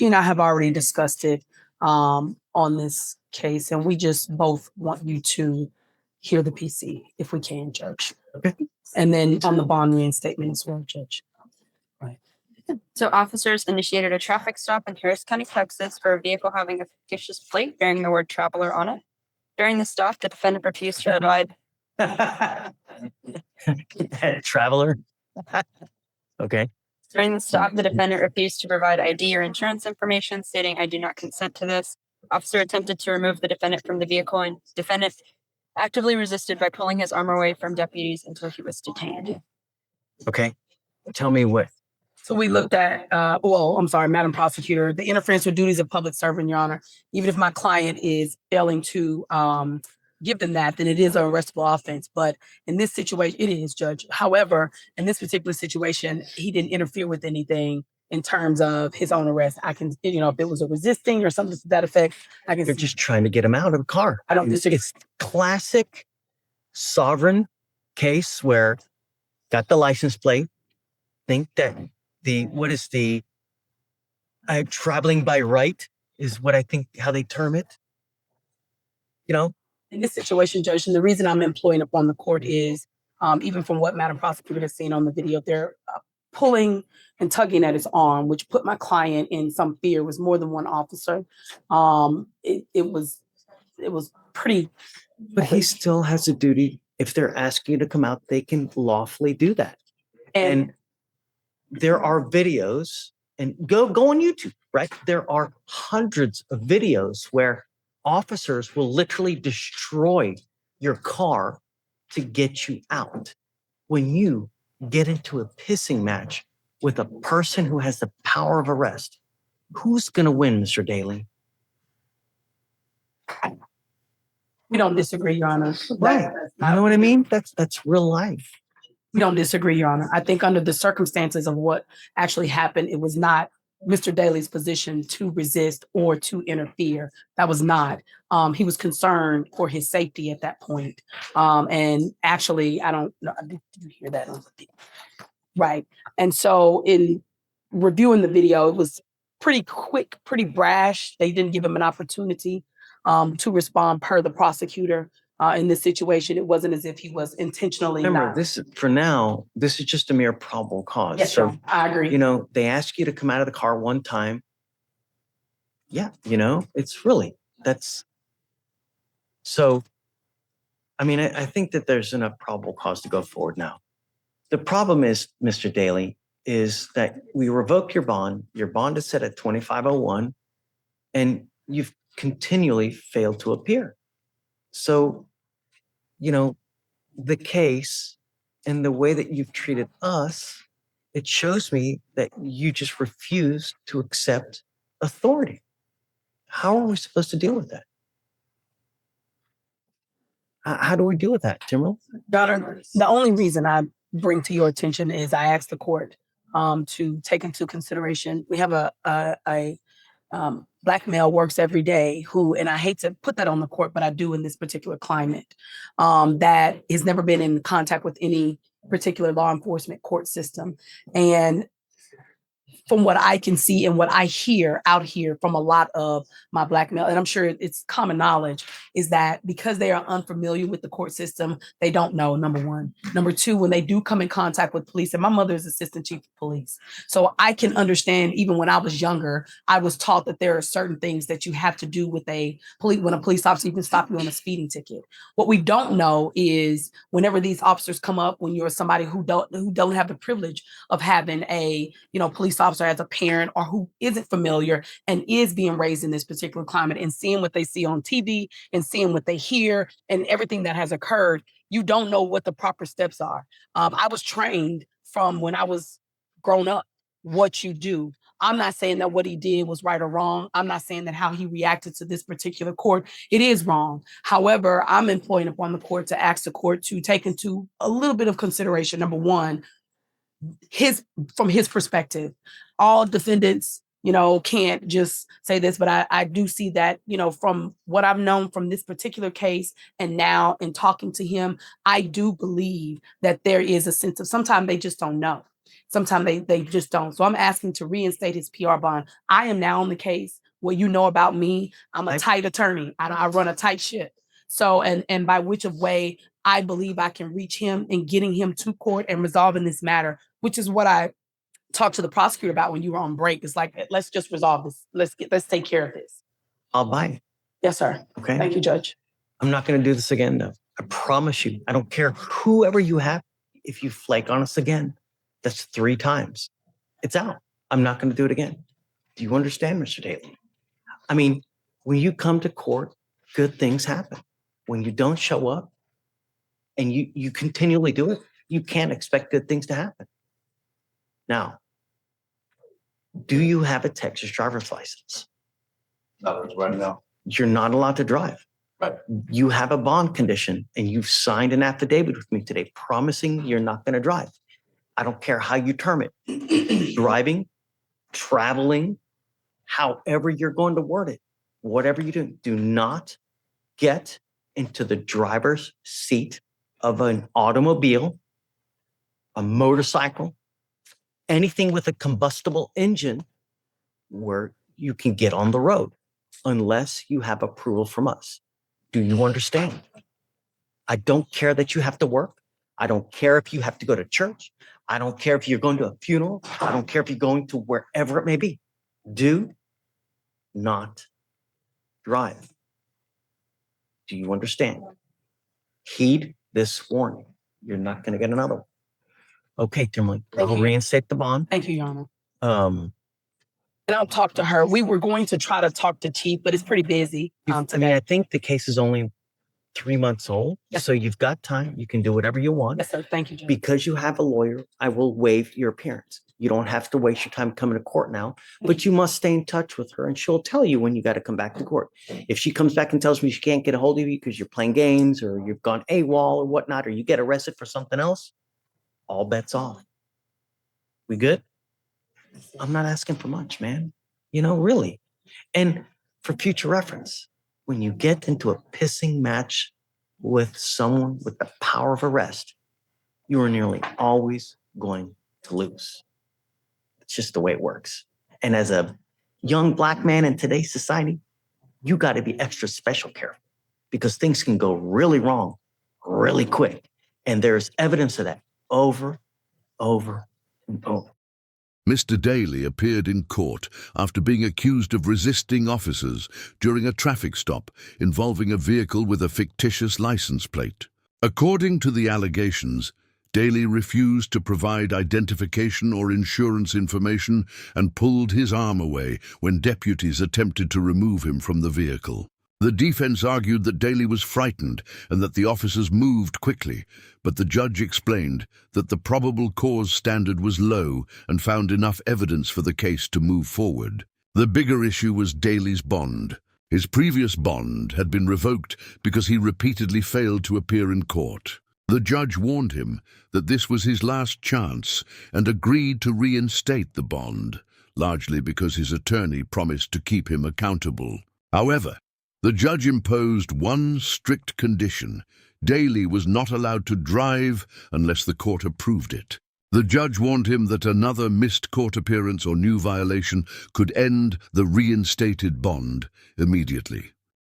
she and I have already discussed it on this case, and we just both want you to hear the PC if we can, Judge. Okay. And then on the bond reinstatement as well, Judge. Right. So officers initiated a traffic stop in Harris County, Texas for a vehicle having a fictitious plate bearing the word traveler on it. During the stop, the defendant refused to provide. Traveler. Okay. During the stop, the defendant refused to provide ID or insurance information, stating, "I do not consent to this." Officer attempted to remove the defendant from the vehicle, and defendant actively resisted by pulling his arm away from deputies until he was detained. Okay. Tell me what. So we looked at, I'm sorry, Madam Prosecutor, the interference with duties of public servant, Your Honor. Even if my client is failing to give them that, then it is an arrestable offense. But in this situation, it is, Judge. However, in this particular situation, he didn't interfere with anything in terms of his own arrest. I can, if it was a resisting or something to that effect, I can. You're just trying to get him out of the car. I don't disagree. It's classic sovereign case where got the license plate, think that traveling by right is what I think how they term it. In this situation, Judge, and the reason I'm employing upon the court is, even from what Madam Prosecutor has seen on the video, they're pulling and tugging at his arm, which put my client in some fear. It was more than one officer. It was pretty. But he still has a duty. If they're asking you to come out, they can lawfully do that. And there are videos, and go on YouTube, right? There are hundreds of videos where officers will literally destroy your car to get you out. When you get into a pissing match with a person who has the power of arrest, who's going to win, Mr. Daly? We don't disagree, Your Honor. Right. You know what I mean? That's real life. We don't disagree, Your Honor. I think under the circumstances of what actually happened, it was not Mr. Daly's position to resist or to interfere. That was not. He was concerned for his safety at that point. And actually, I don't know. Did you hear that? Right. And so in reviewing the video, it was pretty quick, pretty brash. They didn't give him an opportunity to respond per the prosecutor. In this situation, it wasn't as if he was intentionally. Remember, this is just a mere probable cause. Yes, so I agree. They ask you to come out of the car one time. Yeah, it's really that's. So, I think that there's enough probable cause to go forward now. The problem is, Mr. Daly, is that we revoke your bond. Your bond is set at 2501, and you've continually failed to appear. So, the case and the way that you've treated us, it shows me that you just refuse to accept authority. How are we supposed to deal with that? How do we deal with that, Timrell? Daughter, the only reason I bring to your attention is I asked the court to take into consideration. We have a Black male works every day who, and I hate to put that on the court, but I do in this particular climate, that has never been in contact with any particular law enforcement court system. And from what I can see and what I hear out here from a lot of my Black male, and I'm sure it's common knowledge, is that because they are unfamiliar with the court system, they don't know, number one. Number two, when they do come in contact with police, and my mother is assistant chief of police. So I can understand, even when I was younger, I was taught that there are certain things that you have to do with when a police officer even stop you on a speeding ticket. What we don't know is whenever these officers come up, when you're somebody who don't have the privilege of having a police officer as a parent, or who isn't familiar and is being raised in this particular climate and seeing what they see on TV and seeing what they hear and everything that has occurred, you don't know what the proper steps are. I was trained from when I was grown up, what you do. I'm not saying that what he did was right or wrong. I'm not saying that how he reacted to this particular court, it is wrong. However, I'm employing upon the court to ask the court to take into a little bit of consideration. Number one, from his perspective, all defendants, can't just say this, but I do see that, from what I've known from this particular case and now in talking to him, I do believe that there is a sense of sometimes they just don't know. Sometimes they just don't. So I'm asking to reinstate his PR bond. I am now on the case. What you know about me, I'm a tight attorney. I run a tight ship. So, and by which of way I believe I can reach him and getting him to court and resolving this matter, which is what I talked to the prosecutor about when you were on break. It's like, let's just resolve this. Let's take care of this. I'll buy it. Yes, sir. Okay. Thank you, Judge. I'm not going to do this again, though. I promise you. I don't care whoever you have. If you flake on us again, that's 3 times. It's out. I'm not going to do it again. Do you understand, Mr. Daly? I mean, when you come to court, good things happen. When you don't show up and you continually do it, you can't expect good things to happen. Now, do you have a Texas driver's license? Not right now. You're not allowed to drive. Right. You have a bond condition and you've signed an affidavit with me today promising you're not going to drive. I don't care how you term it. Driving, traveling, however you're going to word it, whatever you do not get into the driver's seat of an automobile, a motorcycle, anything with a combustible engine where you can get on the road unless you have approval from us. Do you understand? I don't care that you have to work. I don't care if you have to go to church. I don't care if you're going to a funeral. I don't care if you're going to wherever it may be. Do not drive. Do you understand? Heed this warning. You're not going to get another one. Okay, Timberlake, I'll reinstate the bond. Thank you, Your Honor. And I'll talk to her. We were going to try to talk to Chief, but it's pretty busy. I mean, I think the case is only 3 months old. Yes. So you've got time. You can do whatever you want. Yes, sir. Thank you, Judge. Because you have a lawyer, I will waive your appearance. You don't have to waste your time coming to court now, but you must stay in touch with her and she'll tell you when you got to come back to court. If she comes back and tells me she can't get a hold of you because you're playing games or you've gone AWOL or whatnot, or you get arrested for something else, all bets off. We good? I'm not asking for much, man. You know, really. And for future reference, when you get into a pissing match with someone with the power of arrest, you are nearly always going to lose. It's just the way it works. And as a young Black man in today's society, you got to be extra special careful because things can go really wrong really quick. And there's evidence of that over and over. Mr. Daly appeared in court after being accused of resisting officers during a traffic stop involving a vehicle with a fictitious license plate. According to the allegations, Daly refused to provide identification or insurance information and pulled his arm away when deputies attempted to remove him from the vehicle. The defense argued that Daly was frightened and that the officers moved quickly, but the judge explained that the probable cause standard was low and found enough evidence for the case to move forward. The bigger issue was Daly's bond. His previous bond had been revoked because he repeatedly failed to appear in court. The judge warned him that this was his last chance and agreed to reinstate the bond, largely because his attorney promised to keep him accountable. However, the judge imposed one strict condition. Daly was not allowed to drive unless the court approved it. The judge warned him that another missed court appearance or new violation could end the reinstated bond immediately.